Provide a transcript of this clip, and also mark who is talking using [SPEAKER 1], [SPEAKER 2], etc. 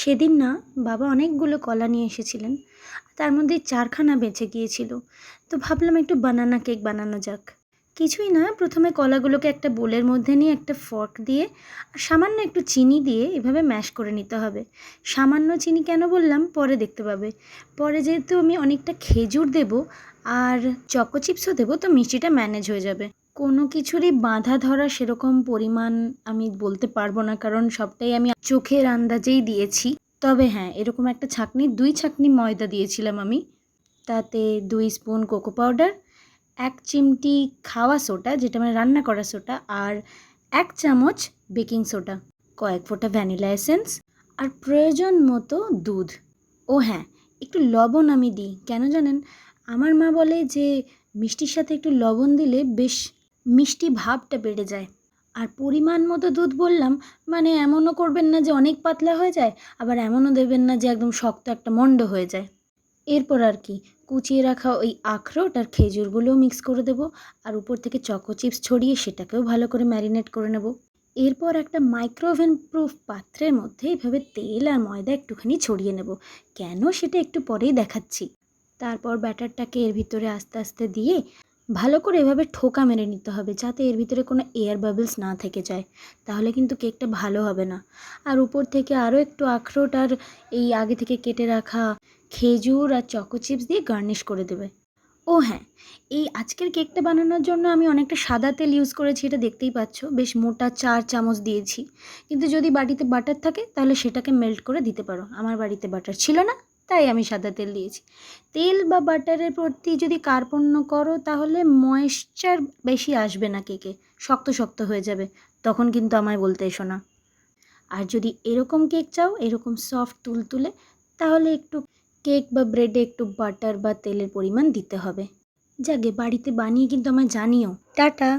[SPEAKER 1] সেদিন না বাবা অনেকগুলো কলা নিয়ে এসেছিলেন, তার মধ্যে 4খানা বেঁচে গিয়েছিল। তো ভাবলাম একটু বানানা কেক বানানো যাক। কিছুই না, প্রথমে কলাগুলোকে একটা বোলের মধ্যে নিয়ে একটা ফর্ক দিয়ে আর সামান্য একটু চিনি দিয়ে এভাবে ম্যাশ করে নিতে হবে। সামান্য চিনি কেন বললাম পরে দেখতে পাবে। পরে যেহেতু আমি অনেকটা খেজুর দেব আর চকো চিপসও দেবো, তো মিষ্টিটা ম্যানেজ হয়ে যাবে। কোনো কিছুরই বাঁধা ধরা সেরকম পরিমাণ আমি বলতে পারবো না, কারণ সবটাই আমি চোখের আন্দাজেই দিয়েছি। তবে হ্যাঁ, এরকম একটা ছাঁকনি 2 ছাঁকনি ময়দা দিয়েছিলাম আমি, তাতে 2 স্পুন কোকো পাউডার, 1 চিমটি খাওয়া সোডা যেটা মানে রান্না করা সোডা, আর 1 চামচ বেকিং সোডা, কয়েক ফোঁটা ভ্যানিলা এসেন্স আর প্রয়োজন মতো দুধ। ও হ্যাঁ, একটু লবণ আমি দিই, কেন জানেন? আমার মা বলে যে মিষ্টির সাথে একটু লবণ দিলে বেশ মিষ্টি ভাবটা বেড়ে যায়। আর পরিমাণ মতো দুধ বললাম, মানে এমনও করবেন না যে অনেক পাতলা হয়ে যায়, আবার এমনও দেবেন না যে একদম শক্ত একটা মণ্ড হয়ে যায়। এরপর আর কি, কুচিয়ে রাখা ওই আখরোট আর খেজুরগুলোও মিক্স করে দেবো, আর উপর থেকে চকো চিপস ছড়িয়ে সেটাকেও ভালো করে ম্যারিনেট করে নেব। এরপর একটা মাইক্রোওভেন প্রুফ পাত্রের মধ্যে এইভাবে তেল আর ময়দা একটুখানি ছড়িয়ে নেব, কেন সেটা একটু পরেই দেখাচ্ছি। তারপর ব্যাটারটাকে এর ভিতরে আস্তে আস্তে দিয়ে ভালো করে এভাবে ঠোকা মেরে নিতে হবে, যাতে এর ভিতরে কোনো এয়ার বাবলস না থেকে যায়, তাহলে কিন্তু কেকটা ভালো হবে না। আর উপর থেকে আরও একটু আখরোট আর এই আগে থেকে কেটে রাখা খেজুর আর চকো চিপস দিয়ে গার্নিশ করে দেবে। ও হ্যাঁ, এই আজকের কেকটা বানানোর জন্য আমি অনেকটা সাদা তেল ইউজ করেছি, এটা দেখতেই পাচ্ছ, বেশ মোটা 4 চামচ দিয়েছি। কিন্তু যদি বাড়িতে বাটার থাকে তাহলে সেটাকে মেল্ট করে দিতে পারো। আমার বাড়িতে বাটার ছিল না, তাই আমি সাদা তেল দিয়েছি। তেল বা বাটারের প্রতি যদি কার্পণ্য করো তাহলে ময়েশ্চার বেশি আসবে না কেকে, শক্ত শক্ত হয়ে যাবে, তখন কিন্তু আমায় বলতে এসো না। আর যদি এরকম কেক চাও, এরকম সফট তুলতুলে, তাহলে একটু কেক বা ব্রেডে একটু বাটার বা তেলের পরিমাণ দিতে হবে। যাকে বাড়িতে বানিয়ে কিন্তু আমায় জানিও। টাটা।